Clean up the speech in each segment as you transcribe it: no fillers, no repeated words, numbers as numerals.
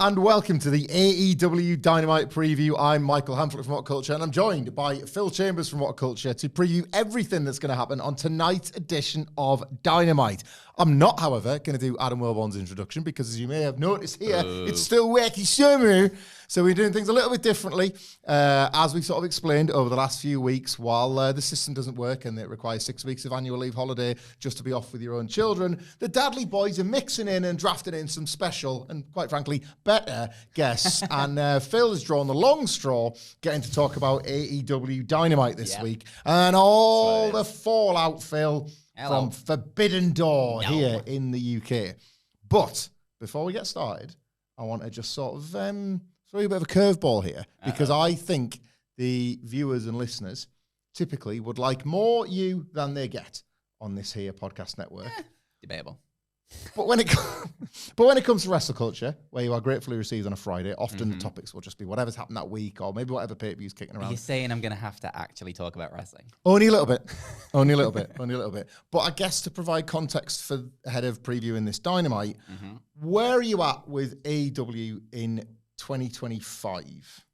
and welcome to the AEW Dynamite Preview. I'm Michael Hamflett from WhatCulture, and I'm joined by Phil Chambers from WhatCulture to preview everything that's going to happen on tonight's edition of Dynamite. I'm not, however, going to do Adam Wilborn's introduction because, as you may have noticed here, it's still wacky summer. So we're doing things a little bit differently, as we've sort of explained over the last few weeks. While the system doesn't work and it requires 6 weeks of annual leave holiday just to be off with your own children, the Dadley boys are mixing in and drafting in some special and, quite frankly, better guests. And Phil has drawn the long straw, getting to talk about AEW Dynamite this week and all the fallout, Phil, from Forbidden Door here in the UK. But before we get started, I want to just sort of throw you a bit of a curveball here, because I think the viewers and listeners typically would like more you than they get on this here podcast network. Debatable. But when it comes to wrestle culture, where you are gratefully received on a Friday, often the topics will just be whatever's happened that week, or maybe whatever pay-per-view's kicking around. You're saying I'm going to have to actually talk about wrestling? Only a little bit. Only a little bit. Only a little bit. But I guess to provide context for ahead of previewing this Dynamite, where are you at with AEW in 2025?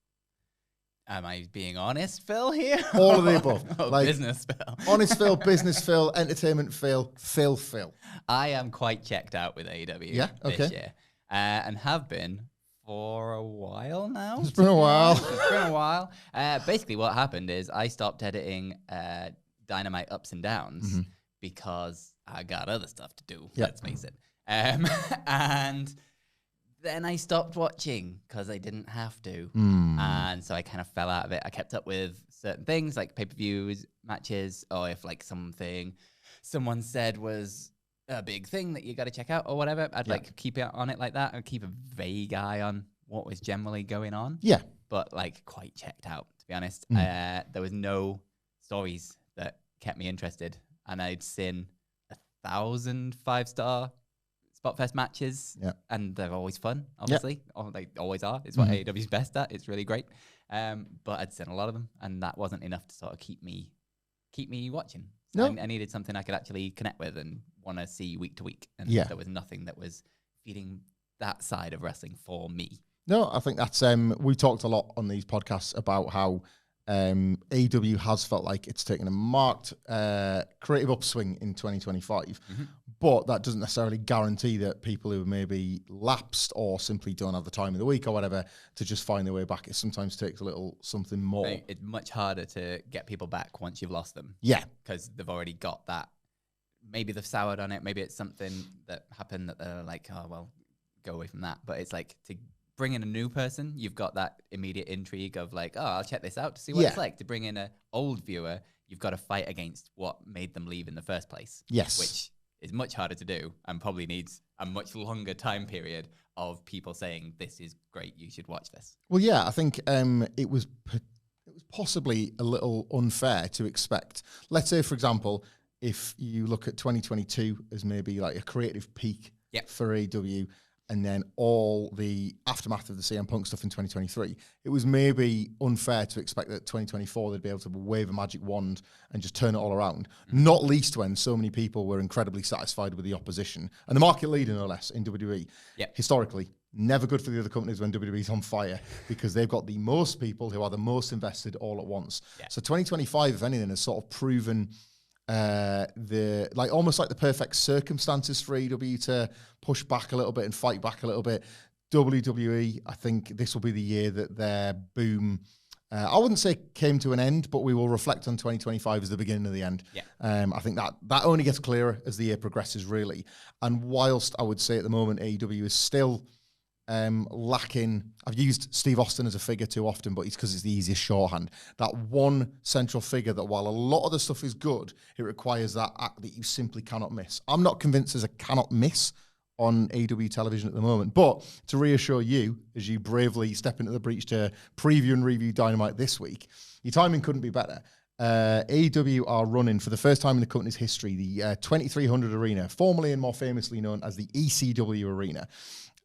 Am I being honest, Phil, here? All of the above. Like, business Phil. Honest Phil, business Phil, entertainment Phil, Phil. I am quite checked out with AEW this year. And have been for a while now. It's been a while. Basically, what happened is I stopped editing Dynamite Ups and Downs because I got other stuff to do, let's face it. And then I stopped watching because I didn't have to. And so I kind of fell out of it. I kept up with certain things like pay-per-views, matches, or if like something someone said was a big thing that you got to check out or whatever, I'd like keep it on it like that and keep a vague eye on what was generally going on. Yeah. But like quite checked out, to be honest. There was no stories that kept me interested. And I'd seen 1,000 5-star Spotfest matches, and they're always fun, obviously. Or they always are. It's what AEW's best at. It's really great. But I'd seen a lot of them, and that wasn't enough to sort of keep me watching. So I needed something I could actually connect with and want to see week to week. And there was nothing that was feeding that side of wrestling for me. No, I think that's we talked a lot on these podcasts about how AEW has felt like it's taken a marked creative upswing in 2025, but that doesn't necessarily guarantee that people who maybe lapsed or simply don't have the time of the week or whatever to just find their way back. It sometimes takes a little something more. It's much harder to get people back once you've lost them. Yeah. Because they've already got that. Maybe they've soured on it. Maybe it's something that happened that they're like, oh, well, go away from that. But it's like to bring in a new person, you've got that immediate intrigue of like, oh, I'll check this out to see what it's like. To bring in an old viewer, you've got to fight against what made them leave in the first place. Yes. Which is much harder to do and probably needs a much longer time period of people saying, this is great, you should watch this. Well, yeah, I think it was possibly a little unfair to expect. Let's say, for example, if you look at 2022 as maybe like a creative peak for AEW, and then all the aftermath of the CM Punk stuff in 2023, it was maybe unfair to expect that 2024 they'd be able to wave a magic wand and just turn it all around, not least when so many people were incredibly satisfied with the opposition. And the market leader, no less, in WWE, historically, never good for the other companies when WWE's on fire because they've got the most people who are the most invested all at once. So 2025, if anything, has sort of proven almost like the perfect circumstances for AEW to push back a little bit and fight back a little bit. WWE, I think this will be the year that their boom, I wouldn't say came to an end, but we will reflect on 2025 as the beginning of the end. I think that only gets clearer as the year progresses, really. And whilst I would say at the moment AEW is still lacking, I've used Steve Austin as a figure too often, but it's because it's the easiest shorthand. That one central figure that while a lot of the stuff is good, it requires that act that you simply cannot miss. I'm not convinced there's a cannot miss on AEW television at the moment, but to reassure you, as you bravely step into the breach to preview and review Dynamite this week, your timing couldn't be better. AEW are running, for the first time in the company's history, the 2300 Arena, formerly and more famously known as the ECW Arena.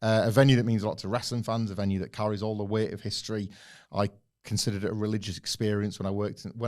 A venue that means a lot to wrestling fans, a venue that carries all the weight of history. I considered it a religious experience when I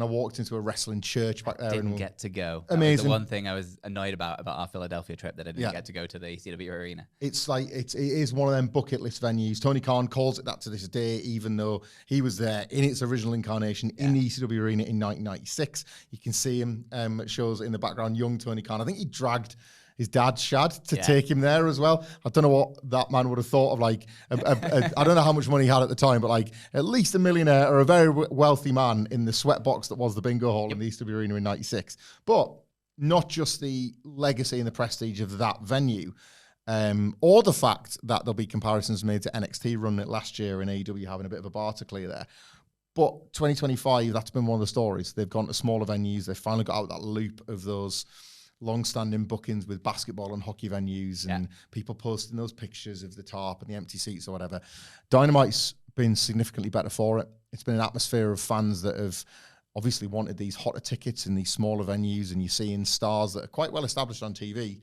walked into a wrestling church back there. Didn't get to go. Amazing. That was the one thing I was annoyed about our Philadelphia trip, that I didn't get to go to the ECW Arena. It's like it is one of them bucket list venues. Tony Khan calls it that to this day, even though he was there in its original incarnation in the ECW Arena in 1996. You can see him at shows in the background, young Tony Khan. I think he dragged his dad, Shad, to take him there as well. I don't know what that man would have thought of, like, I don't know how much money he had at the time, but like at least a millionaire or a very wealthy man in the sweatbox that was the bingo hall in the ECW Arena in 96. But not just the legacy and the prestige of that venue, or the fact that there'll be comparisons made to NXT running it last year and AEW having a bit of a bar to clear there. But 2025, that's been one of the stories. They've gone to smaller venues. They've finally got out that loop of those long-standing bookings with basketball and hockey venues and people posting those pictures of the tarp and the empty seats or whatever. Dynamite's been significantly better for it. It's been an atmosphere of fans that have obviously wanted these hotter tickets in these smaller venues, and you're seeing stars that are quite well established on TV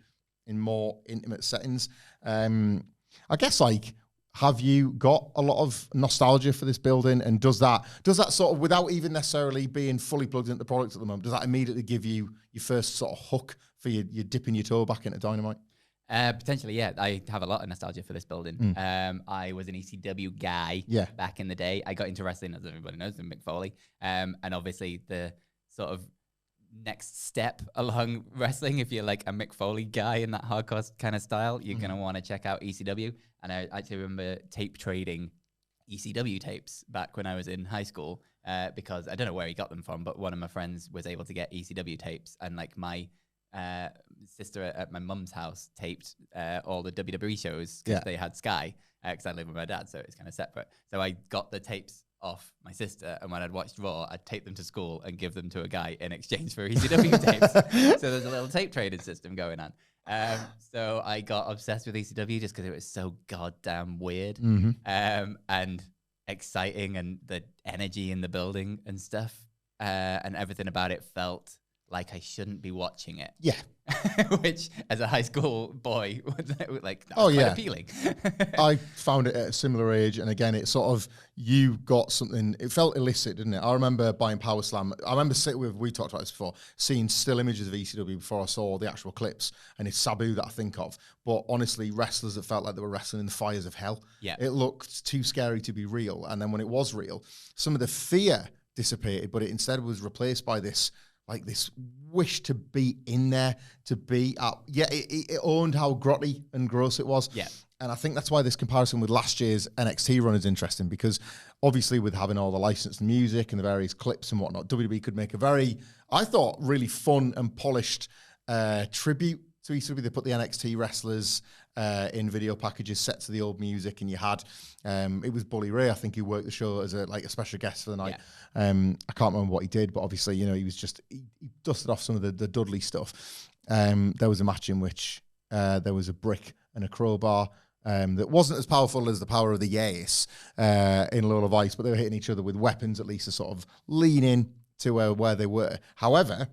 in more intimate settings. I guess, like, have you got a lot of nostalgia for this building? And does that sort of, without even necessarily being fully plugged into the product at the moment, does that immediately give you your first sort of hook for you dipping your toe back into Dynamite? Potentially, yeah. I have a lot of nostalgia for this building. I was an ECW guy back in the day. I got into wrestling, as everybody knows, in Mick Foley. And obviously the sort of next step along wrestling, if you're like a Mick Foley guy in that hardcore kind of style, you're going to want to check out ECW. And I actually remember tape trading ECW tapes back when I was in high school, because I don't know where he got them from, but one of my friends was able to get ECW tapes, and like my sister at my mum's house taped all the WWE shows because they had Sky, because I live with my dad, so it's kind of separate. So I got the tapes off my sister, and when I'd watched Raw, I'd take them to school and give them to a guy in exchange for ECW tapes. So there's a little tape trading system going on. So I got obsessed with ECW just because it was so goddamn weird and exciting, and the energy in the building and stuff, and everything about it felt like I shouldn't be watching it. Yeah. Which, as a high school boy, was like, quite appealing. I found it at a similar age, and again, it sort of, you got something, it felt illicit, didn't it? I remember buying Power Slam. I remember we talked about this before, seeing still images of ECW before I saw the actual clips, and it's Sabu that I think of. But honestly, wrestlers that felt like they were wrestling in the fires of hell. Yeah. It looked too scary to be real, and then when it was real, some of the fear dissipated, but it instead was replaced by this, like, this wish to be in there, to be up. It owned how grotty and gross it was. Yeah. And I think that's why this comparison with last year's NXT run is interesting, because obviously with having all the licensed music and the various clips and whatnot, WWE could make a very, I thought, really fun and polished tribute to ECW. They put the NXT wrestlers in video packages set to the old music, and you had, it was Bully Ray, I think, who worked the show as a special guest for the night. I can't remember what he did, but obviously, you know, he dusted off some of the Dudley stuff. There was a match in which there was a brick and a crowbar that wasn't as powerful as the power of the Yes in Lola Vice, but they were hitting each other with weapons, at least to sort of lean in to where they were. However,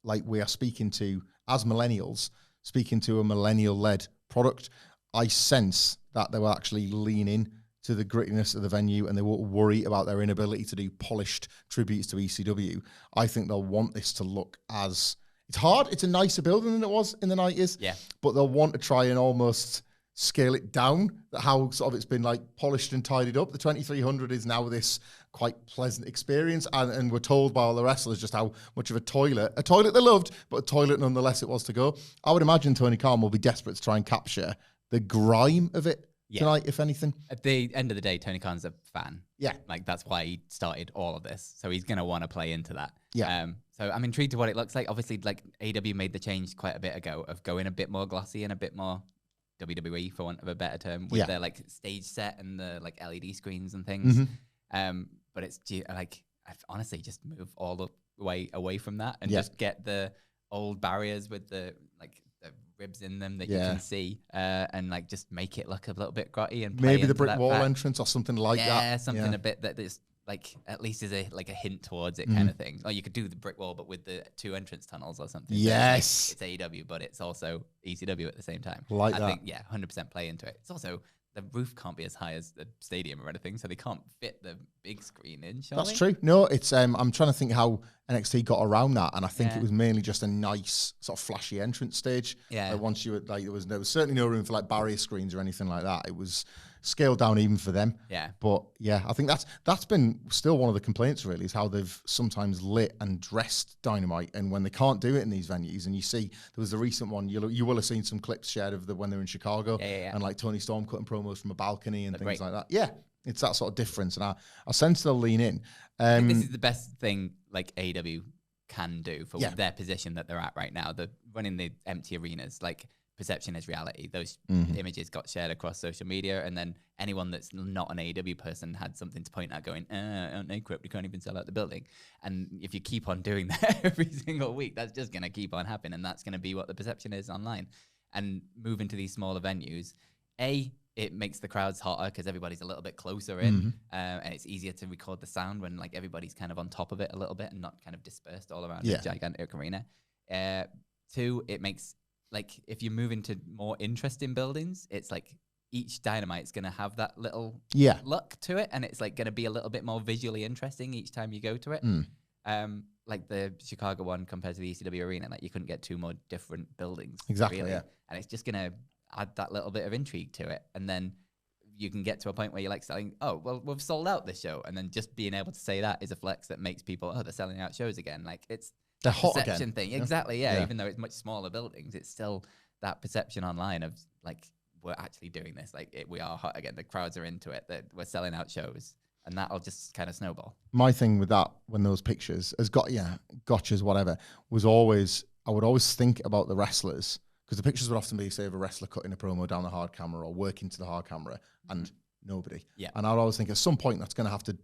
like, we are speaking to, as millennials, speaking to a millennial-led product, I sense that they will actually lean in to the grittiness of the venue, and they won't worry about their inability to do polished tributes to ECW. I think they'll want this to look as... It's hard. It's a nicer building than it was in the 90s. Yeah. But they'll want to try and almost scale it down, how sort of it's been like polished and tidied up. The 2300 is now this quite pleasant experience, and we're told by all the wrestlers just how much of a toilet they loved, but a toilet nonetheless it was to go. I would imagine Tony Khan will be desperate to try and capture the grime of it tonight, if anything. At the end of the day, Tony Khan's a fan. Yeah. Like, that's why he started all of this. So he's going to want to play into that. Yeah. So I'm intrigued to what it looks like. Obviously, like, AEW made the change quite a bit ago of going a bit more glossy and a bit more WWE, for want of a better term, with their like stage set and the like LED screens and things. But it's like, I've honestly just move all the way away from that and just get the old barriers with the like the ribs in them that you can see, and like just make it look a little bit grotty, and maybe the brick wall entrance or something like that. Yeah, something a bit that is like at least is a like a hint towards it kind of thing. Or you could do the brick wall, but with the 2 entrance tunnels or something. Yes, it's AEW, but it's also ECW at the same time. I think 100% play into it. It's also the roof can't be as high as the stadium or anything, so they can't fit the big screen in. That's true. No, it's I'm trying to think how NXT got around that, and I think Yeah. it was mainly just a nice sort of flashy entrance stage. Yeah. Like once you were, like there was certainly no room for like barrier screens or anything like that. It was scaled down even for them. Yeah. But yeah, I think that's been still one of the complaints really, is how they've sometimes lit and dressed Dynamite, and when they can't do it in these venues. And you see there was the recent one, you will have seen some clips shared of when they were in Chicago, and like Tony Storm cutting promos from a balcony and things like that. Yeah, it's that sort of difference, and I sense they'll lean in. I think this is the best thing like AEW can do for their position that they're at right now. They're running the empty arenas, like perception is reality. Those images got shared across social media, and then anyone that's not an AEW person had something to point out going, aren't they corrupt? We can't even sell out the building. And if you keep on doing that every single week, that's just going to keep on happening, and that's going to be what the perception is online. And moving to these smaller venues, it makes the crowds hotter because everybody's a little bit closer in, and it's easier to record the sound when like everybody's kind of on top of it a little bit and not kind of dispersed all around a gigantic arena. 2, it makes, like, if you move into more interesting buildings, it's like each Dynamite's going to have that little look to it, and it's like going to be a little bit more visually interesting each time you go to it. Like the Chicago one compared to the ECW Arena, like you couldn't get 2 more different buildings. Exactly, really. yeah. And it's just going to add that little bit of intrigue to it. And then you can get to a point where you're like saying, oh, well, we've sold out this show. And then just being able to say that is a flex that makes people, they're selling out shows again. Like it's they're hot perception again. thing. Exactly, yeah. Even though it's much smaller buildings, it's still that perception online of like, we're actually doing this. Like we are hot again. The crowds are into it. That we're selling out shows. And that'll just kind of snowball. My thing with that, when those pictures, gotchas, whatever, was always, I would always think about the wrestlers, because the pictures would often be, say, of a wrestler cutting a promo down the hard camera or working to the hard camera, and nobody. Yeah. And I'd always think at some point that's gonna have to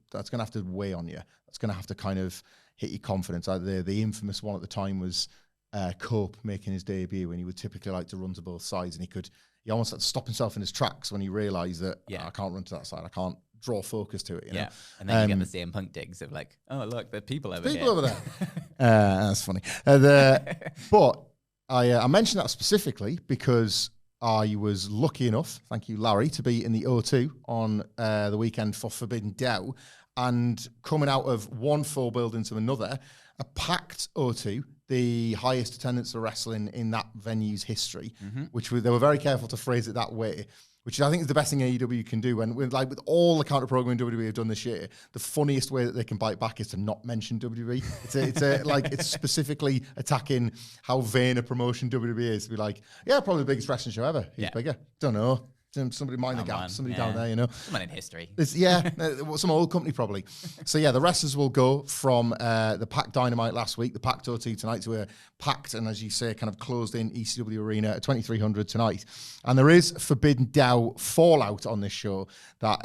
weigh on you. That's gonna have to kind of hit your confidence. The infamous one at the time was Cope making his debut, and he would typically like to run to both sides, and he almost had to stop himself in his tracks when he realized that I can't run to that side. I can't draw focus to it. You know? And then you get the CM Punk digs of like, oh look, there are people over there. That's funny. But I mentioned that specifically because I was lucky enough, thank you, Larry, to be in the O2 on the weekend for Forbidden Dow, and coming out of one full building to another, a packed O2, the highest attendance of wrestling in that venue's history, they were very careful to phrase it that way, which I think is the best thing AEW can do. With all the counter programming WWE have done this year, the funniest way that they can bite back is to not mention WWE. It's specifically attacking how vain a promotion WWE is. To be like, probably the biggest wrestling show ever. He's bigger. Don't know. Somebody mind the gap. Somebody down there, you know. Someone in history. Some old company probably. So the wrestlers will go from the packed Dynamite last week, the packed O2 tonight, to a packed and, as you say, kind of closed in ECW Arena at 2300 tonight. And there is Forbidden Dow fallout on this show that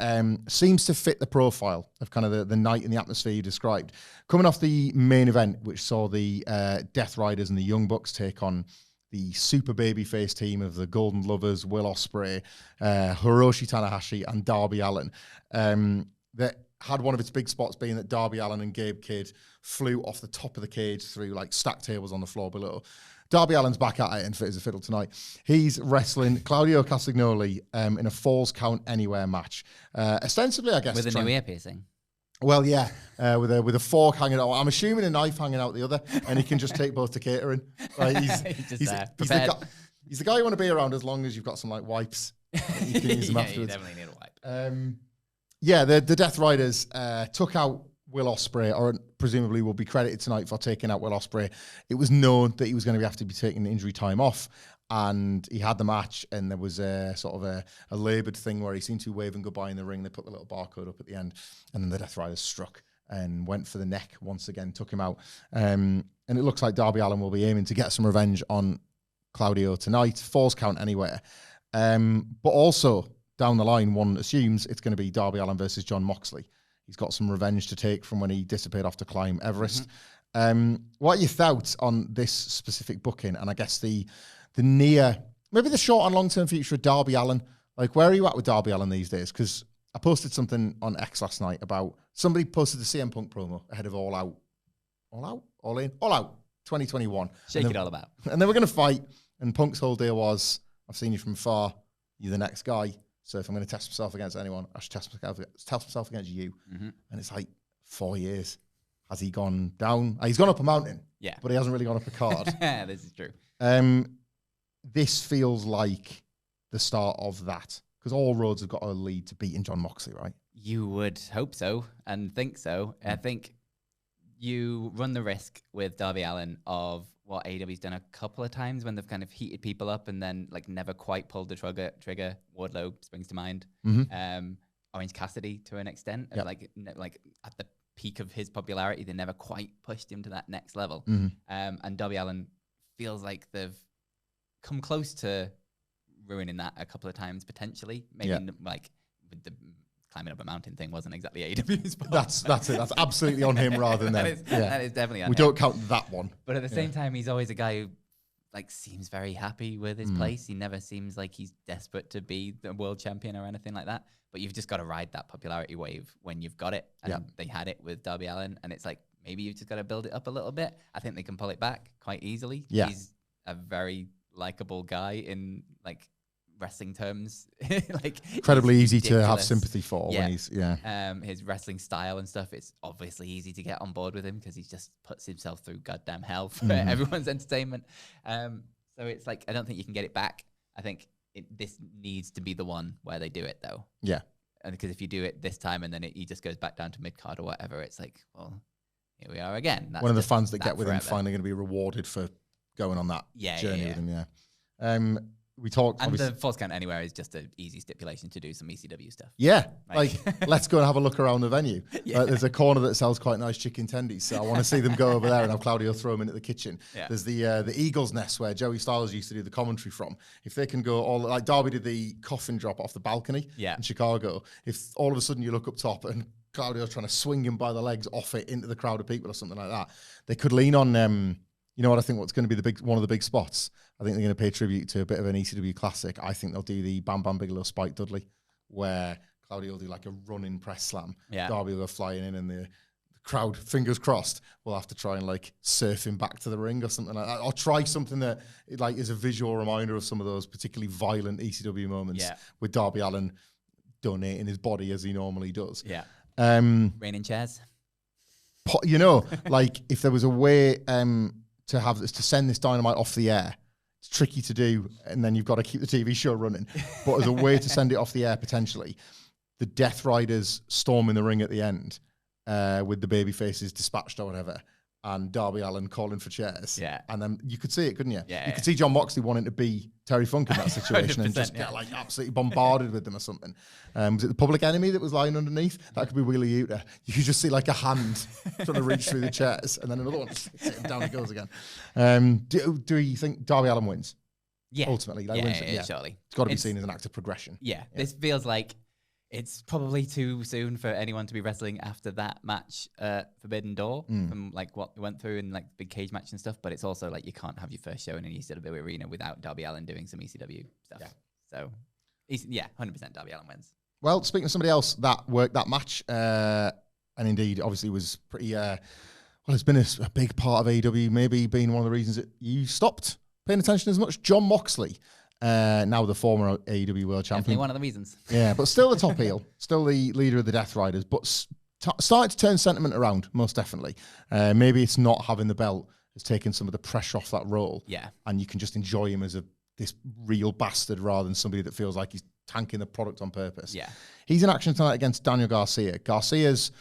seems to fit the profile of kind of the night and the atmosphere you described. Coming off the main event, which saw the Death Riders and the Young Bucks take on the super babyface team of the Golden Lovers, Will Ospreay, Hiroshi Tanahashi, and Darby Allin. That had one of its big spots being that Darby Allin and Gabe Kidd flew off the top of the cage through like stacked tables on the floor below. Darby Allin's back at it and fit as a fiddle tonight. He's wrestling Claudio Castagnoli in a Falls Count Anywhere match. Ostensibly, I guess. With a new ear piercing. Well, with a fork hanging out. I'm assuming a knife hanging out the other, and he can just take both to catering. Like he's the guy you want to be around as long as you've got some like wipes. You can use them afterwards. You definitely need a wipe. The Death Riders took out Will Ospreay, or presumably will be credited tonight for taking out Will Ospreay. It was known that he was going to have to be taking injury time off, and he had the match, and there was a sort of a laboured thing where he seemed to be waving goodbye in the ring. They put the little barcode up at the end, and then the Death Riders struck and went for the neck once again, took him out. And it looks like Darby Allin will be aiming to get some revenge on Claudio tonight. Falls Count Anywhere. But also, down the line, one assumes it's going to be Darby Allin versus John Moxley. He's got some revenge to take from when he disappeared off to climb Everest. What are your thoughts on this specific booking? And I guess the near, maybe the short and long-term future of Darby Allin. Like, where are you at with Darby Allin these days? Because I posted something on X last night about, somebody posted the CM Punk promo ahead of All Out 2021. Shake it all about. And they were going to fight, and Punk's whole deal was, I've seen you from far, you're the next guy. So if I'm going to test myself against anyone, I should test myself against you. And it's like 4 years. Has he gone down? He's gone up a mountain. Yeah. But he hasn't really gone up a card. This is true. This feels like the start of that. Because all roads have got to lead to beating Jon Moxley, right? You would hope so and think so. I think you run the risk with Darby Allin of what AEW's done a couple of times when they've kind of heated people up and then like never quite pulled the trigger. Wardlow springs to mind. Orange Cassidy to an extent. Like at the peak of his popularity, they never quite pushed him to that next level. And Darby Allin feels like they've come close to ruining that a couple of times potentially. Maybe like with the climbing up a mountain thing wasn't exactly AEW's fault. That's it. That's absolutely on him rather than them. That is definitely on him. We don't count that one. But at the same time, he's always a guy who like seems very happy with his place. He never seems like he's desperate to be the world champion or anything like that. But you've just got to ride that popularity wave when you've got it. And they had it with Darby Allin. And it's like, maybe you've just got to build it up a little bit. I think they can pull it back quite easily. Yeah. He's a very likable guy in like wrestling terms. Like incredibly easy to have sympathy for when he's his wrestling style and stuff, it's obviously easy to get on board with him because he just puts himself through goddamn hell for everyone's entertainment. So it's like I don't think you can get it back. I think this needs to be the one where they do it though. Yeah. And because if you do it this time and then he just goes back down to mid card or whatever, it's like, well, here we are again. That's one of the fans that get with him finally going to be rewarded for going on that journey with him. Yeah. We talked, and the Falls Count Anywhere is just an easy stipulation to do some ECW stuff. Yeah, like let's go and have a look around the venue. There's a corner that sells quite nice chicken tendies, so I want to see them go over there and have Claudio throw them into the kitchen. There's the Eagle's Nest where Joey Styles used to do the commentary from. If they can go all like Darby did the coffin drop off the balcony in Chicago. If all of a sudden you look up top and Claudio's trying to swing him by the legs off it into the crowd of people or something like that, they could lean on. You know what I think? What's going to be one of the big spots? I think they're going to pay tribute to a bit of an ECW classic. I think they'll do the Bam Bam Bigelow Spike Dudley, where Claudio will do like a running press slam. Darby will go flying in, and the crowd, fingers crossed, will have to try and like surf him back to the ring or something like that, or try something that like is a visual reminder of some of those particularly violent ECW moments with Darby Allin donating his body as he normally does. Raining chairs. You know, like if there was a way. To send this Dynamite off the air. It's tricky to do, and then you've got to keep the TV show running. But as a way to send it off the air, potentially, the Death Riders storming the ring at the end with the baby faces dispatched or whatever, and Darby Allin calling for chairs. And then you could see it, couldn't you? You could see Jon Moxley wanting to be Terry Funk in that situation and just get like absolutely bombarded with them or something. Was it the Public Enemy that was lying underneath? That could be Wheeler Yuta. You could just see like a hand trying to reach through the chairs, and then another one, down it goes again. Do you think Darby Allin wins? Yeah. Ultimately, like wins it? Surely. It's got to be seen as an act of progression. This feels like it's probably too soon for anyone to be wrestling after that match, Forbidden Door, from like what we went through in like big cage match and stuff. But it's also like you can't have your first show in an ECW arena without Darby Allin doing some ECW stuff. So, 100% Darby Allin wins. Well, speaking of somebody else that worked that match, and indeed obviously was pretty, it's been a big part of AEW, maybe being one of the reasons that you stopped paying attention as much. Jon Moxley. Now the former AEW World Champion. Definitely one of the reasons. Yeah, but still the top heel, still the leader of the Death Riders, but starting to turn sentiment around, most definitely. Maybe it's not having the belt has taken some of the pressure off that role. And you can just enjoy him as this real bastard rather than somebody that feels like he's tanking the product on purpose. He's in action tonight against Daniel Garcia. Garcia's,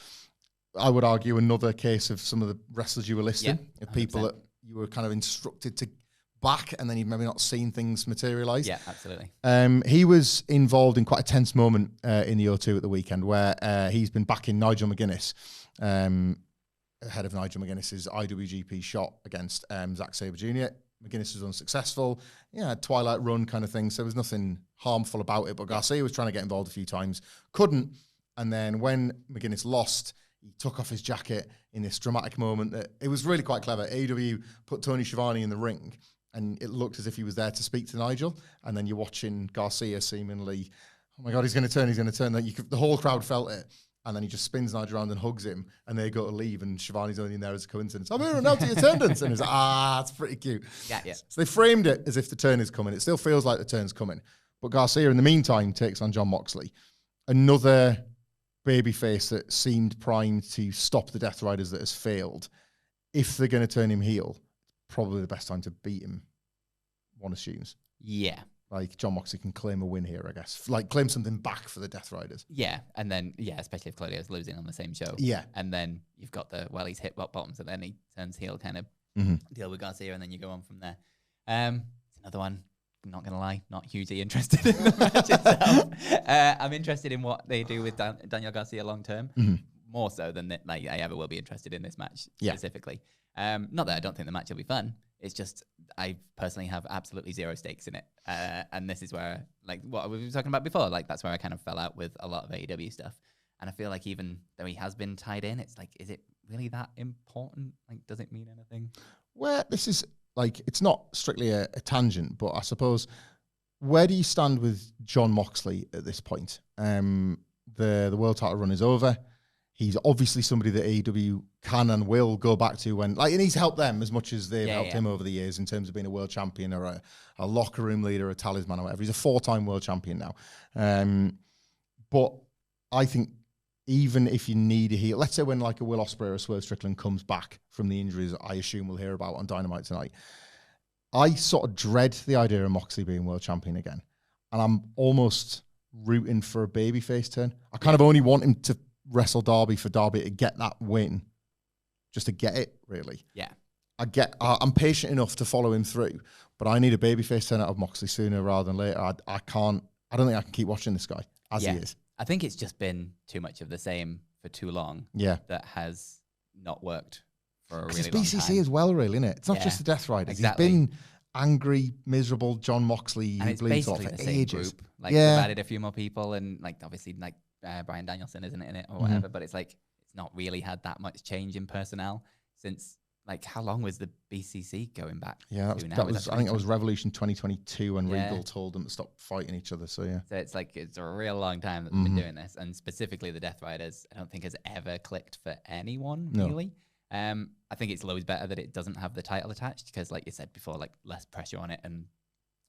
I would argue, another case of some of the wrestlers you were listing, of people that you were kind of instructed to back, and then you've maybe not seen things materialize. Yeah, absolutely. He was involved in quite a tense moment in the O2 at the weekend where he's been backing Nigel McGuinness, ahead of Nigel McGuinness's IWGP shot against Zack Sabre Jr. McGuinness was unsuccessful. Twilight Run kind of thing, so there was nothing harmful about it, but Garcia was trying to get involved a few times, couldn't, and then when McGuinness lost, he took off his jacket in this dramatic moment that it was really quite clever. AEW put Tony Schiavone in the ring, and it looked as if he was there to speak to Nigel. And then you're watching Garcia seemingly, oh my God, he's going to turn. Like the whole crowd felt it. And then he just spins Nigel around and hugs him. And they go to leave, and Schiavone's only in there as a coincidence. I'm here now to your attendance. And he's like, it's pretty cute. Yeah. So they framed it as if the turn is coming. It still feels like the turn's coming. But Garcia, in the meantime, takes on Jon Moxley, another babyface that seemed primed to stop the Death Riders that has failed. If they're going to turn him heel, probably the best time to beat him, one assumes. Yeah. Like, Jon Moxley can claim a win here, I guess. Like, claim something back for the Death Riders. Yeah, and then, especially if Claudio's losing on the same show. Yeah. And then you've got he's hit rock bottoms, and then he turns heel, kind of deal with Garcia, and then you go on from there. It's another one, I'm not going to lie, not hugely interested in the match itself. I'm interested in what they do with Daniel Garcia long term, more so than I ever will be interested in this match specifically. Not that I don't think the match will be fun. It's just I personally have absolutely zero stakes in it. And this is where, like what we were talking about before, like that's where I kind of fell out with a lot of AEW stuff. And I feel like even though he has been tied in, it's like, is it really that important? Like, does it mean anything? Well, this is like, it's not strictly a tangent, but I suppose, where do you stand with Jon Moxley at this point? The world title run is over. He's obviously somebody that AEW can and will go back to when, like, and he's helped them as much as they've helped him over the years in terms of being a world champion or a locker room leader, a talisman or whatever. He's a 4-time world champion now. But I think even if you need a heel, let's say when like a Will Ospreay or a Swerve Strickland comes back from the injuries I assume we'll hear about on Dynamite tonight, I sort of dread the idea of Moxley being world champion again. And I'm almost rooting for a babyface turn. I kind of only want him to wrestle Darby for Darby to get that win, just to get it, really. Yeah. I'm patient enough to follow him through, but I need a babyface turn out of Moxley sooner rather than later. I don't think I can keep watching this guy as he is. I think it's just been too much of the same for too long. Yeah. That has not worked for a really long time. It's BCC as well, really, isn't it? It's not just the Death Riders. Exactly. He's been angry, miserable Jon Moxley. And it's basically the same group. Like, they've added a few more people, and like obviously like Bryan Danielson isn't in it or whatever, but it's like it's not really had that much change in personnel since, like, how long was the BCC going back? Yeah, that was I think it was Revolution 2022 when Regal told them to stop fighting each other. So so it's like it's a real long time that they've been doing this, and specifically the Death Riders, I don't think has ever clicked for anyone really. I think it's loads better that it doesn't have the title attached because, like you said before, like less pressure on it, and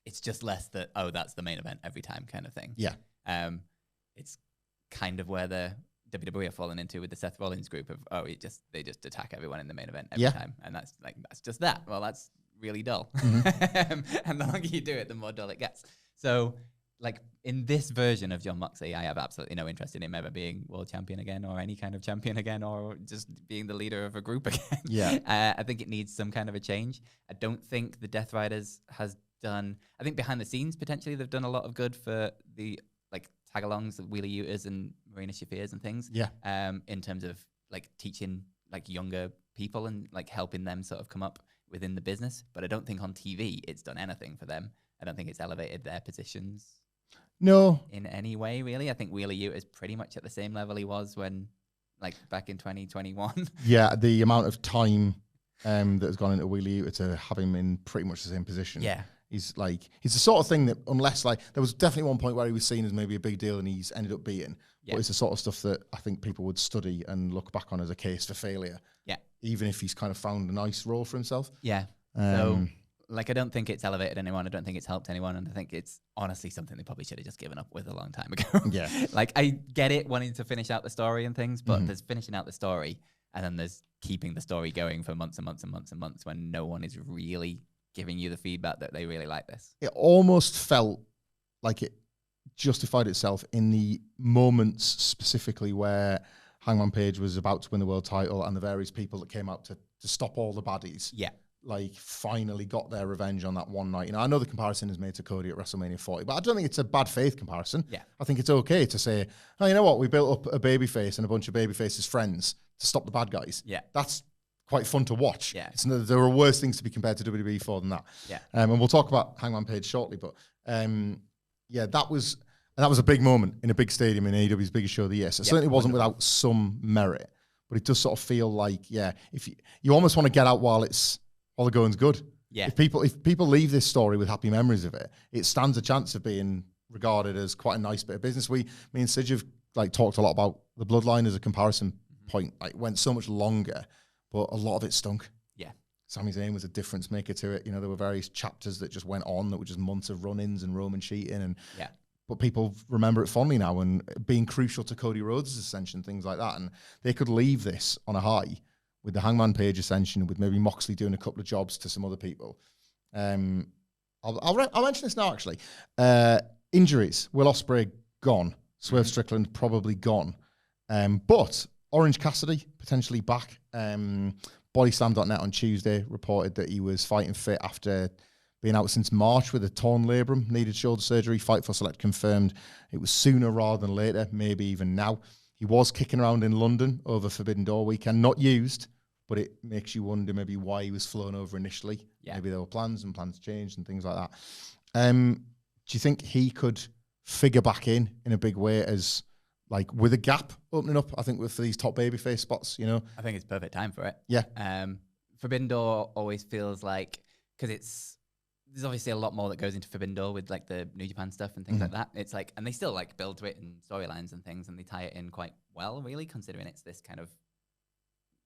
it's just less that that's the main event every time kind of thing. Yeah, it's kind of where the WWE have fallen into with the Seth Rollins group of they just attack everyone in the main event every time, and that's just that. Well, that's really dull, and the longer you do it, the more dull it gets. So, like in this version of Jon Moxley, I have absolutely no interest in him ever being world champion again, or any kind of champion again, or just being the leader of a group again. Yeah, I think it needs some kind of a change. I don't think the Death Riders has done. I think behind the scenes, potentially, they've done a lot of good for the like tag-alongs, the Wheeler Utahs and Marina Shafirs and things. Yeah. In terms of like teaching like younger people and like helping them sort of come up within the business. But I don't think on TV it's done anything for them. I don't think it's elevated their positions. No. In any way, really. I think Wheeler Utah is pretty much at the same level he was when, like, back in 2021. Yeah, the amount of time that has gone into Wheeler Utah to have him in pretty much the same position. Yeah. He's the sort of thing that, unless like, there was definitely one point where he was seen as maybe a big deal and he's ended up beating. Yeah. But it's the sort of stuff that I think people would study and look back on as a case for failure. Yeah. Even if he's kind of found a nice role for himself. Yeah. So, like, I don't think it's elevated anyone. I don't think it's helped anyone. And I think it's honestly something they probably should have just given up with a long time ago. Yeah. Like, I get it wanting to finish out the story and things, but there's finishing out the story and then there's keeping the story going for months and months and months and months when no one is really giving you the feedback that they really like this. It almost felt like it justified itself in the moments specifically where Hangman Page was about to win the world title and the various people that came out to stop all the baddies. Yeah. Like, finally got their revenge on that one night. You know, I know the comparison is made to Cody at WrestleMania 40, but I don't think it's a bad faith comparison. Yeah. I think it's okay to say, oh, you know what? We built up a babyface and a bunch of babyface's friends to stop the bad guys. Yeah. That's quite fun to watch. Yeah. There are worse things to be compared to WWE for than that. Yeah. And we'll talk about Hangman Page shortly, but yeah, that was a big moment in a big stadium in AEW's biggest show of the year. So it certainly wasn't without some merit, but it does sort of feel like, if you almost want to get out while the going's good. Yeah. If people leave this story with happy memories of it, it stands a chance of being regarded as quite a nice bit of business. Me and Sid have like talked a lot about the Bloodline as a comparison point. Like, went so much longer, but a lot of it stunk. Yeah. Sami Zayn was a difference maker to it. You know, there were various chapters that just went on that were just months of run-ins and Roman cheating, and but people remember it fondly now and being crucial to Cody Rhodes' ascension, things like that. And they could leave this on a high with the Hangman Page ascension, with maybe Moxley doing a couple of jobs to some other people. I'll mention this now, actually. Injuries. Will Ospreay gone. Swerve Strickland probably gone. But Orange Cassidy potentially back. Bodyslam.net on Tuesday reported that he was fighting fit after being out since March with a torn labrum, needed shoulder surgery. Fight for Select confirmed it was sooner rather than later, maybe even now. He was kicking around in London over Forbidden Door weekend, not used, but it makes you wonder maybe why he was flown over initially. Yeah. Maybe there were plans and plans changed and things like that. Do you think he could figure back in a big way as, like, with a gap opening up, I think, for these top babyface spots, you know? I think it's perfect time for it. Yeah. Forbidden Door always feels like, because there's obviously a lot more that goes into Forbidden Door with, like, the New Japan stuff and things like that. It's like, and they still, like, build to it in storylines and things, and they tie it in quite well, really, considering it's this kind of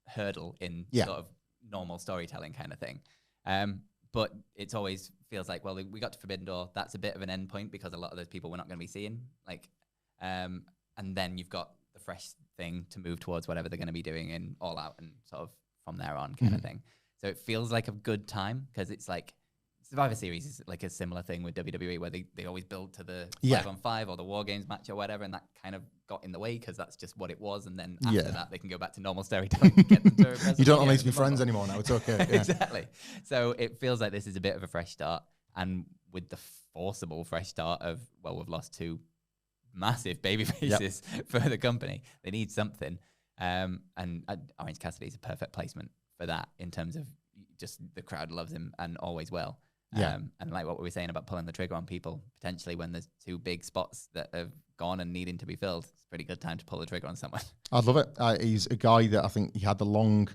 hurdle in sort of normal storytelling kind of thing. But it always feels like, well, we got to Forbidden Door. That's a bit of an end point because a lot of those people we're not going to be seeing. Like, and then you've got the fresh thing to move towards whatever they're going to be doing in All Out and sort of from there on kind of thing. So it feels like a good time because it's like Survivor Series is like a similar thing with WWE where they always build to the 5-on-5 or the War Games match or whatever, and that kind of got in the way because that's just what it was. And then after that, they can go back to normal storytelling and get them to you don't need to be friends anymore now. It's okay. Yeah. Exactly. So it feels like this is a bit of a fresh start, and with the forcible fresh start of, well, we've lost two massive baby faces for the company. They need something. And Orange Cassidy is a perfect placement for that in terms of just the crowd loves him and always will. And like what we were saying about pulling the trigger on people, potentially when there's two big spots that have gone and needing to be filled, it's a pretty good time to pull the trigger on someone. I'd love it. He's a guy that I think he had the long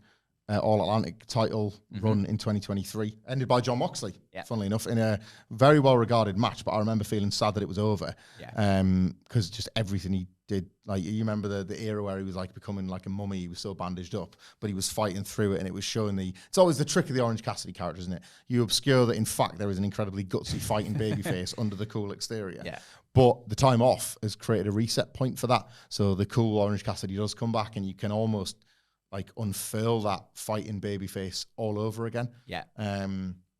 All-Atlantic title run in 2023, ended by Jon Moxley, funnily enough, in a very well-regarded match, but I remember feeling sad that it was over because just everything he did, like, you remember the era where he was like becoming like a mummy, he was so bandaged up, but he was fighting through it, and it was showing it's always the trick of the Orange Cassidy character, isn't it? You obscure that in fact there is an incredibly gutsy fighting babyface under the cool exterior. Yeah. But the time off has created a reset point for that. So the cool Orange Cassidy does come back, and you can almost like unfurl that fighting babyface all over again. Yeah.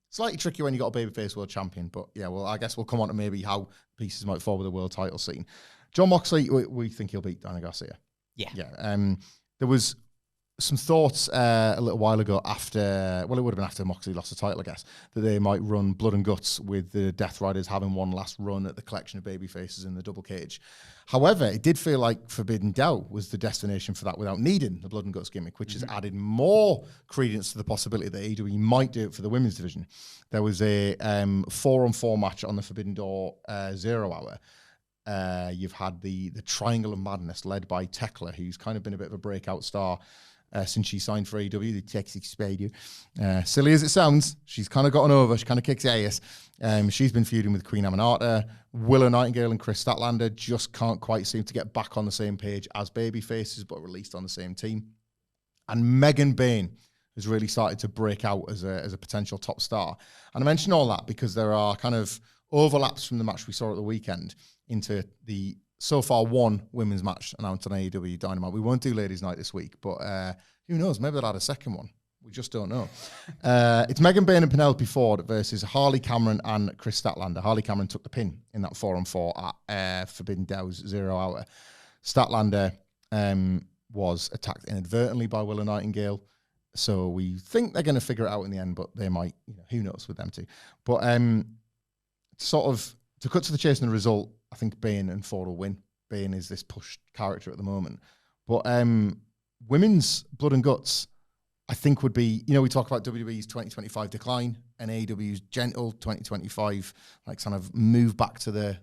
Slightly tricky when you got a babyface world champion, but yeah, well, I guess we'll come on to maybe how pieces might fall with the world title scene. Jon Moxley, we think he'll beat Daniel Garcia. Yeah. Yeah. There was some thoughts a little while ago after, well, it would have been after Moxley lost the title, I guess, that they might run Blood and Guts with the Death Riders having one last run at the collection of baby faces in the double cage. However, it did feel like Forbidden Door was the destination for that without needing the Blood and Guts gimmick, which has added more credence to the possibility that AEW might do it for the women's division. There was a 4-on-4 match on the Forbidden Door 0 hour. You've had the Triangle of Madness led by Tekla, who's kind of been a bit of a breakout star since she signed for AEW, the Texas Spider. Silly as it sounds, she's kind of gotten over. She kind of kicks ass. She's been feuding with Queen Aminata. Willow Nightingale and Kris Statlander just can't quite seem to get back on the same page as baby faces, but released on the same team. And Megan Bayne has really started to break out as a potential top star. And I mention all that because there are kind of overlaps from the match we saw at the weekend into the so far one women's match announced on AEW Dynamite. We won't do Ladies' Night this week, but who knows? Maybe they'll add a second one. We just don't know. It's Megan Bayne and Penelope Ford versus Harley Cameron and Kris Statlander. Harley Cameron took the pin in that 4-on-4 at Forbidden Door's 0 hour. Statlander was attacked inadvertently by Willow Nightingale. So we think they're going to figure it out in the end, but they might, who knows with them too. But sort of to cut to the chase and the result, I think Bayne and Ford will win. Bayne is this pushed character at the moment. But women's Blood and Guts, I think would be, we talk about WWE's 2025 decline and AEW's gentle 2025, like kind of move back to their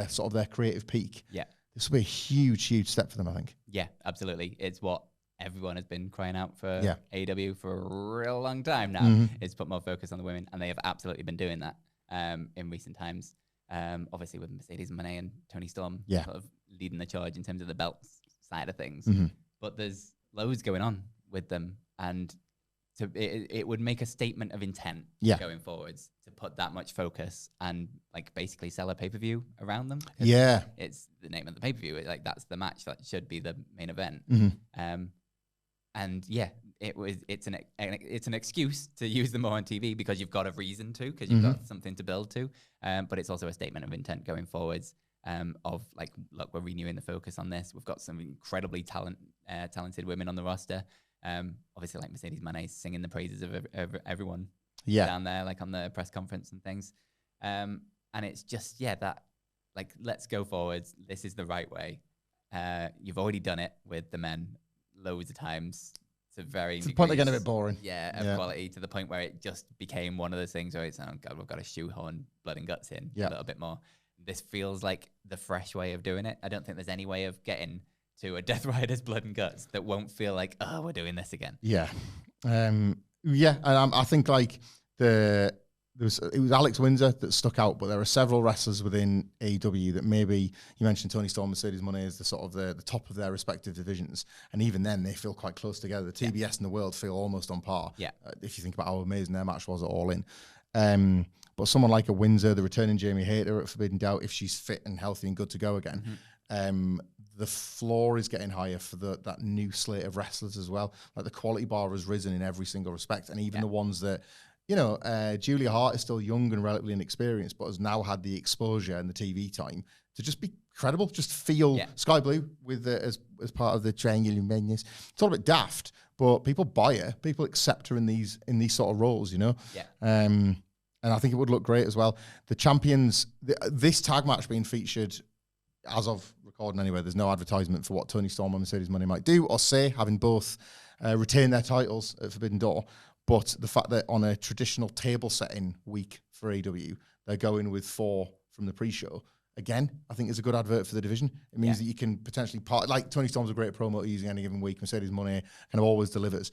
sort of their creative peak. Yeah. This will be a huge, huge step for them, I think. Yeah, absolutely. It's what everyone has been crying out for AEW for a real long time now, is put more focus on the women, and they have absolutely been doing that in recent times. Obviously with Mercedes Moné and Toni Storm sort of leading the charge in terms of the belt side of things. But there's loads going on with them. And it would make a statement of intent going forwards to put that much focus and like basically sell a pay-per-view around them. Yeah. It's the name of the pay-per-view. Like that's the match that should be the main event. And yeah, it's an excuse to use them more on TV because you've got a reason to, because you've got something to build to. But it's also a statement of intent going forwards. Of like, look, we're renewing the focus on this. We've got some incredibly talented women on the roster. Obviously, like Mercedes Moné singing the praises of everyone down there, like on the press conference and things. And it's just that like, let's go forwards. This is the right way. You've already done it with the men loads of times. To the point they're getting a bit boring. Quality, to the point where it just became one of those things where it's, oh God, we've got to shoehorn blood and guts in a little bit more. This feels like the fresh way of doing it. I don't think there's any way of getting to a Death Riders Blood and Guts that won't feel like, oh, we're doing this again. Yeah. And I think like it was Alex Windsor that stuck out, but there are several wrestlers within AEW that maybe, you mentioned Toni Storm, Mercedes Moné is the sort of the top of their respective divisions. And even then they feel quite close together. The TBS and the World feel almost on par. Yeah. If you think about how amazing their match was at All In. But someone like a Windsor, the returning Jamie Hayter at Forbidden Doubt, if she's fit and healthy and good to go again, the floor is getting higher for that new slate of wrestlers as well. Like the quality bar has risen in every single respect, and even the ones that, Julia Hart is still young and relatively inexperienced, but has now had the exposure and the TV time to just be credible, just feel Sky Blue with as part of the triangular menus. It's all a bit daft, but people buy her, people accept her in these sort of roles, And I think it would look great as well. The champions, this tag match being featured, as of recording anyway, there's no advertisement for what Toni Storm and Mercedes Moné might do or say, having both retained their titles at Forbidden Door. But the fact that on a traditional table setting week for AEW, they're going with 4 from the pre-show, again, I think is a good advert for the division. It means that you can potentially like Toni Storm's a great promoter using any given week. Mercedes Moné kind of always delivers.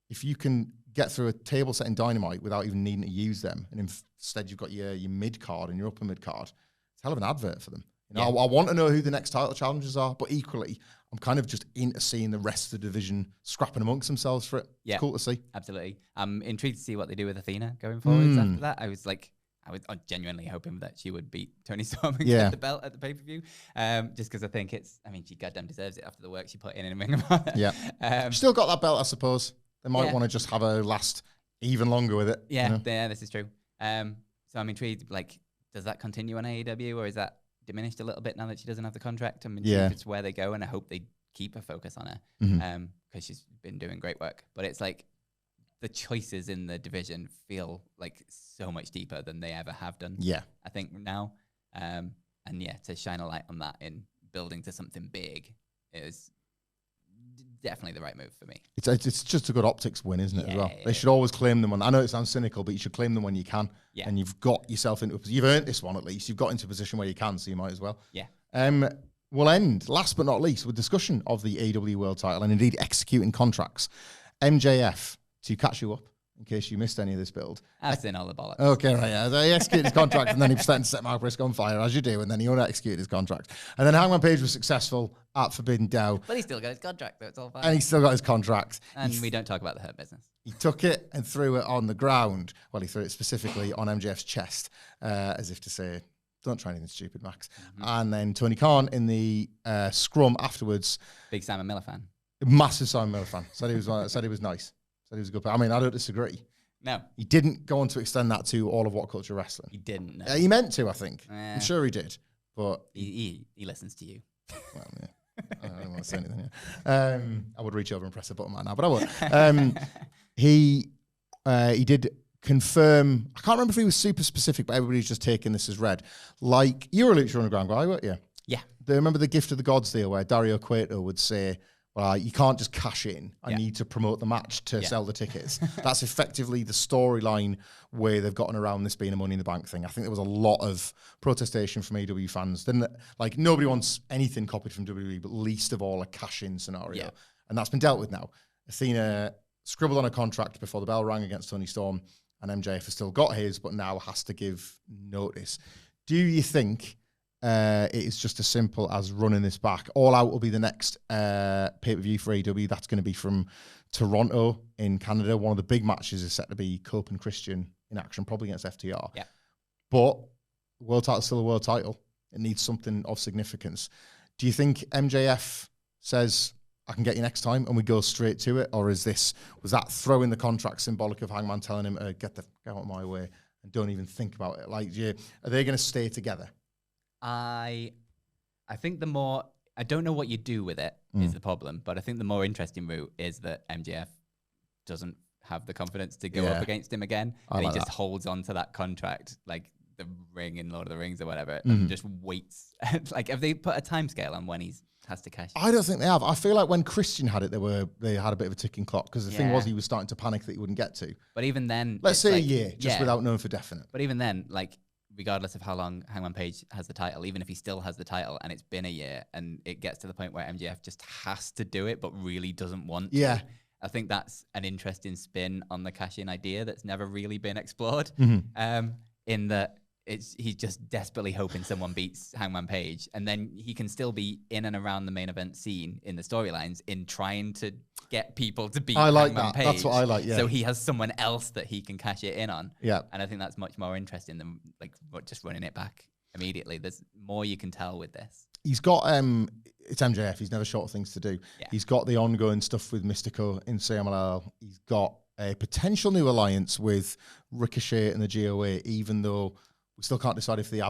If you can get through a table set in Dynamite without even needing to use them, and instead you've got your mid card and your upper mid card, it's a hell of an advert for them. I want to know who the next title challengers are, but equally, I'm kind of just into seeing the rest of the division scrapping amongst themselves for it. Yeah, it's cool to see. Absolutely. I'm intrigued to see what they do with Athena going forwards after that. I was genuinely hoping that she would beat Toni Storm and get the belt at the pay-per-view. Just because I think she goddamn deserves it after the work she put in Ring of Honor. Yeah. She still got that belt, I suppose. They might want to just have her last even longer with it. Yeah, this is true. So I'm intrigued, like, does that continue on AEW, or is that diminished a little bit now that she doesn't have the contract? I'm intrigued it's where they go, and I hope they keep a focus on her because she's been doing great work. But it's like the choices in the division feel like so much deeper than they ever have done. Yeah. I think now. And to shine a light on that in building to something big is definitely the right move for me. It's just a good optics win, isn't it, as well? They should always claim them I know it sounds cynical, but you should claim them when you can. Yeah. And you've got yourself you've earned this one at least. You've got into a position where you can, so you might as well. Yeah. We'll end, last but not least, with discussion of the AEW World title and indeed executing contracts. MJF, to catch you up, in case you missed any of this build. I've seen all the bollocks. Okay, right, yeah. So he executed his contract, and then he pretended to set Mark Briscoe on fire, as you do, and then he executed his contract. And then Hangman Page was successful at Forbidden Door. But he still got his contract, so it's all fine. And he still got his contract. And we don't talk about the Hurt Business. He took it and threw it on the ground. Well, he threw it specifically on MJF's chest, as if to say, don't try anything stupid, Max. Mm-hmm. And then Tony Khan in the scrum afterwards. Big Simon Miller fan. Massive Simon Miller fan. Said he was nice. Said he was a good player. I mean, I don't disagree. No. He didn't go on to extend that to all of WhatCulture Wrestling. He didn't. No. He meant to, I think. I'm sure he did. But he listens to you. Well, yeah. I don't want to say anything here. I would reach over and press a button right now, but I won't. He did confirm, I can't remember if he was super specific, but everybody's just taking this as read. Like, you were a Lucha Underground guy, weren't you? Yeah. Remember the Gift of the Gods deal where Dario Cueto would say, well, you can't just cash in. I need to promote the match to sell the tickets. That's effectively the storyline where they've gotten around this being a Money in the Bank thing. I think there was a lot of protestation from AEW fans. Like, nobody wants anything copied from WWE, but least of all a cash-in scenario. Yeah. And that's been dealt with now. Athena scribbled on a contract before the bell rang against Toni Storm, and MJF has still got his, but now has to give notice. Do you think it is just as simple as running this back. All Out will be the next pay-per-view for AEW. That's going to be from Toronto in Canada. One of the big matches is set to be Cope and Christian in action, probably against FTR. Yeah. But world title is still a world title. It needs something of significance. Do you think MJF says, I can get you next time, and we go straight to it? Or was that throwing the contract symbolic of Hangman telling him, get out of my way and don't even think about it? Like, are they going to stay together? I think I don't know what you do with it is the problem, but I think the more interesting route is that MJF doesn't have the confidence to go up against him again, and he just holds on to that contract, like the ring in Lord of the Rings or whatever, and just waits. Like, have they put a timescale on when he has to cash? I don't think they have. I feel like when Christian had it, they had a bit of a ticking clock, because the thing was he was starting to panic that he wouldn't get to. But even then, let's say a year, just without knowing for definite. But even then, like, regardless of how long Hangman Page has the title, even if he still has the title and it's been a year and it gets to the point where MJF just has to do it but really doesn't want to, I think that's an interesting spin on the cash-in idea that's never really been explored. In that he's just desperately hoping someone beats Hangman Page, and then he can still be in and around the main event scene in the storylines in trying to get people to beat Hangman Page. That's what I like, So he has someone else that he can cash it in on. Yeah. And I think that's much more interesting than like just running it back immediately. There's more you can tell with this. He's got, it's MJF. He's never short of things to do. Yeah. He's got the ongoing stuff with Mystico in CMLL. He's got a potential new alliance with Ricochet and the GOA, even though we still can't decide if the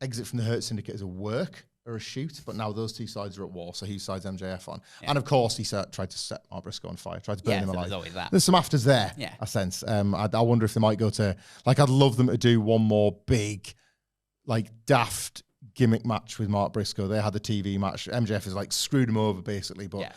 exit from the Hurt Syndicate is a work or a shoot. But now those two sides are at war, so he sides MJF on. Yeah. And of course, he tried to set Mark Briscoe on fire, tried to burn him alive. There's always that. There's some afters there, I sense. I wonder if they might go to, like, I'd love them to do one more big, like, daft gimmick match with Mark Briscoe. They had the TV match. MJF has like screwed him over basically, but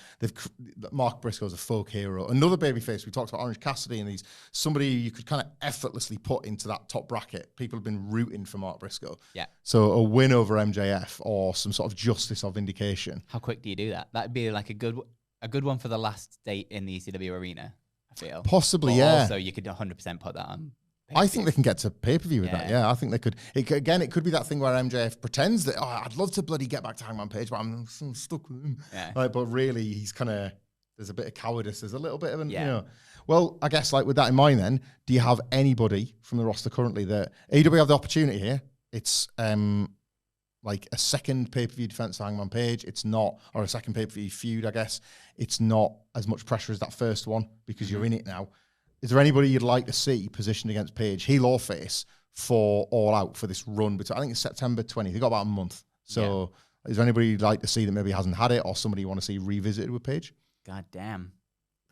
Mark Briscoe's a folk hero. Another babyface. We talked about Orange Cassidy, and he's somebody you could kind of effortlessly put into that top bracket. People have been rooting for Mark Briscoe. Yeah. So a win over MJF or some sort of justice or vindication. How quick do you do that? That'd be like a good one for the last date in the ECW Arena, I feel. Possibly, Also, you could 100% put that on. I think they can get to pay-per-view with that. Yeah, I think they could. It could be that thing where MJF pretends that, I'd love to bloody get back to Hangman Page, but I'm stuck with him. Yeah. Like, but really, he's kind of, there's a bit of cowardice. There's a little bit of you know. Well, I guess, like, with that in mind then, do you have anybody from the roster currently that AEW have the opportunity here? It's like a second pay-per-view defense of Hangman Page. It's not, or a second pay-per-view feud, I guess. It's not as much pressure as that first one because you're in it now. Is there anybody you'd like to see positioned against Page, heel or face, for All Out for this run? But I think it's September 20th. They've got about a month. So is there anybody you'd like to see that maybe hasn't had it, or somebody you want to see revisited with Page? God damn.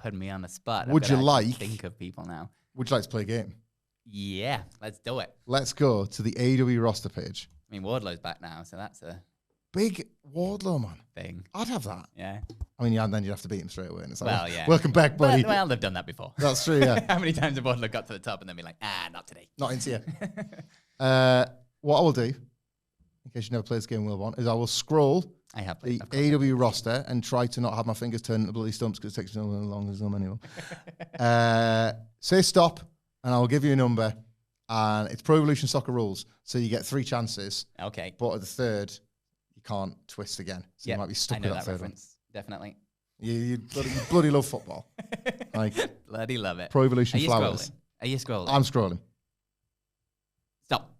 Putting me on the spot. Would you like... think of people now. Would you like to play a game? Yeah, let's do it. Let's go to the AEW roster page. I mean, Wardlow's back now, so that's a... big Wardlow, man. Thing. I'd have that. Yeah. I mean, then you'd have to beat him straight away. And it's like, well, yeah. Welcome back, buddy. Well, they've done that before. That's true, yeah. How many times have Wardlow got to the top and then be like, not today. Not into you. What I will do, in case you never played this game, Will, is I will scroll the AEW roster and try to not have my fingers turn into bloody stumps because it takes so long. There's so many of them. Say stop, and I will give you a number. And it's Pro Evolution Soccer rules, so you get 3 chances. Okay. But at the third, you can't twist again. So you might be stuck with that third reference. Definitely. You bloody love football. Like, bloody love it. Pro Evolution Flowers. Are you scrolling? I'm scrolling. Stop.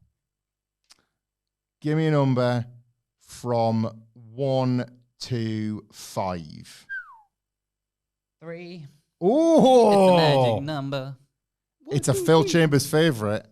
Give me a number from 1 to 5. 3. Oh! It's a magic number. It's a Phil Chambers favourite.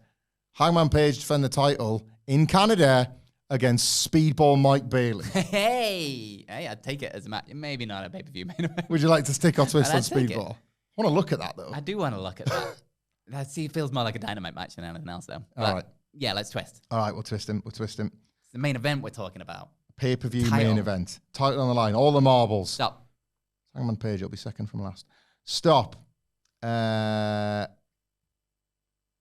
Hangman Page defend the title in Canada against Speedball Mike Bailey. Hey, I'd take it as a match. Maybe not a pay-per-view main event. Would you like to stick or twist on Speedball? I want to look at that, though. I do want to look at that. It feels more like a Dynamite match than anything else, though. But, all right. Yeah, let's twist. All right, we'll twist him. It's the main event we're talking about. Pay-per-view main event. Title on the line. All the marbles. Stop. Hangman Page will be second from last. Stop.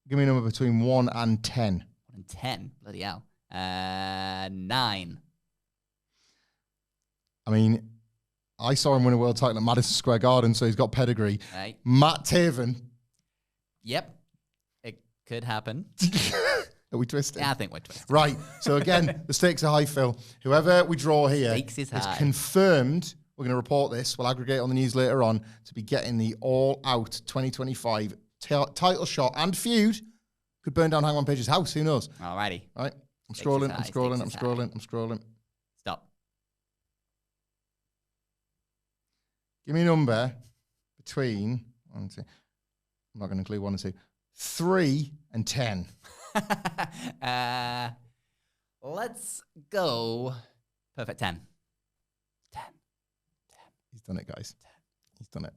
Give me a number between 1 and 10. 1 and 10? Bloody hell. 9. I mean, I saw him win a world title at Madison Square Garden, so he's got pedigree. Right. Matt Taven. Yep. It could happen. Are we twisting? Yeah, I think we're twisting. Right. So again, the stakes are high, Phil. Whoever we draw here Stakes is high. confirmed. We're going to report this. We'll aggregate on the news later on to be getting the All Out 2025 title shot and feud. Could burn down Hangman Page's house. Who knows? Alrighty. Right. I'm scrolling. Stop. Give me a number between, I'm not going to include 1 and 2, 3 and 10. Let's go. Perfect 10. 10. He's done it, guys. He's done it.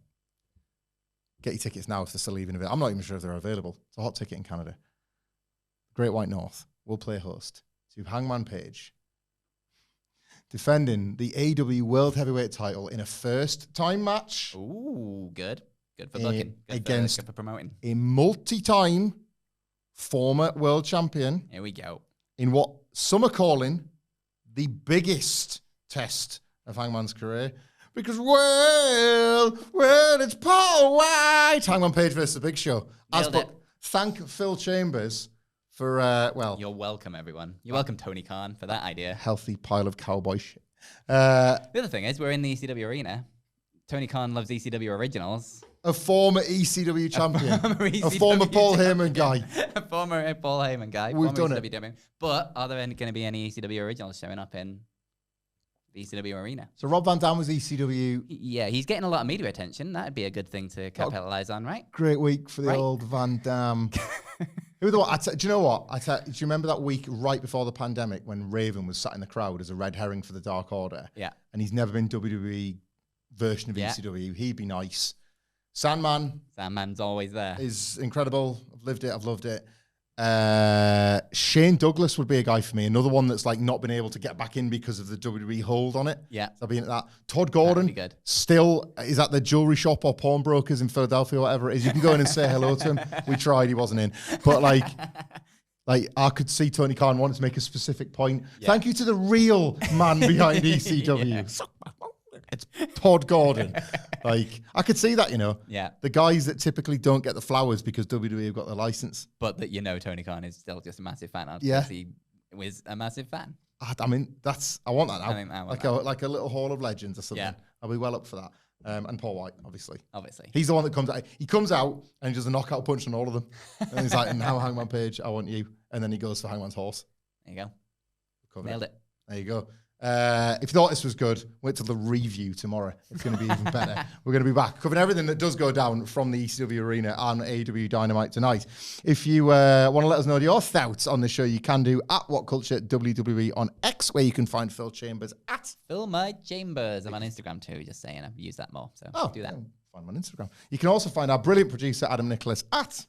Get your tickets now if they're still even available. I'm not even sure if they're available. It's a hot ticket in Canada. Great White North will play host to Hangman Page defending the AEW World Heavyweight title in a first-time match. Ooh, good. Good for booking. Good for promoting. A multi-time former world champion. Here we go. In what some are calling the biggest test of Hangman's career. Because, well, it's Paul White. Hangman Page versus The Big Show. Thank Phil Chambers for, You're welcome, everyone. You're welcome, Tony Khan, for that idea. Healthy pile of cowboy shit. The other thing is, we're in the ECW Arena. Tony Khan loves ECW originals. A former ECW champion. A former Paul Heyman guy. A former Paul Heyman guy. We've done it. But are there going to be any ECW originals showing up in the ECW Arena? So Rob Van Dam was ECW. Yeah, he's getting a lot of media attention. That'd be a good thing to capitalize on, right? Great week for the old Van Dam. Who the what? Do you know what? Do you remember that week right before the pandemic when Raven was sat in the crowd as a red herring for the Dark Order? Yeah. And he's never been WWE version of ECW. He'd be nice. Sandman's always there. Is incredible. I've lived it. I've loved it. Shane Douglas would be a guy for me. Another one that's like not been able to get back in because of the WWE hold on it. Yeah. So I'll be into that. Todd Gordon still is at the jewelry shop or pawnbrokers in Philadelphia, whatever it is. You can go in and say hello to him. We tried. He wasn't in. But like I could see Tony Khan wanted to make a specific point. Yeah. Thank you to the real man behind ECW. Yeah. It's Todd Gordon. Like, I could see that, Yeah. The guys that typically don't get the flowers because WWE have got their license. But that Tony Khan is still just a massive fan of. Yeah. He was a massive fan. I mean, I want that now. I think I want like a little Hall of Legends or something. Yeah. I'll be well up for that. And Paul White, obviously. He's the one that comes out. He comes out and he does a knockout punch on all of them. And he's like, and now Hangman Page, I want you. And then he goes for Hangman's horse. There you go. Nailed it. There you go. If you thought this was good, wait till the review tomorrow. It's going to be even better. We're going to be back covering everything that does go down from the ECW Arena and AEW Dynamite tonight. If you want to let us know your thoughts on the show, you can do at WhatCulture WWE on X, where you can find Phil Chambers at Phil My Chambers. I'm on Instagram too, just saying I've used that more. So do that. Find him on Instagram. You can also find our brilliant producer, Adam Nicholas, at...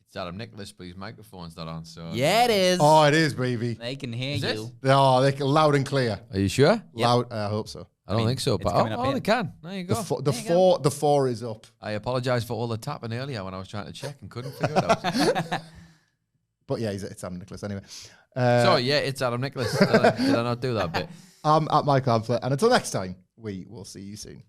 It's Adam Nicholas, but his microphone's not on, so... Yeah, it is. Oh, it is, baby. They can hear you. Oh, they're loud and clear. Are you sure? Loud. I hope so. I don't think so, but they can. There you go. The four is up. I apologize for all the tapping earlier when I was trying to check and couldn't figure it out. But yeah, it's Adam Nicholas anyway. Sorry, yeah, it's Adam Nicholas. Did I not do that bit? I'm at Michael Hamflett, and until next time, we will see you soon.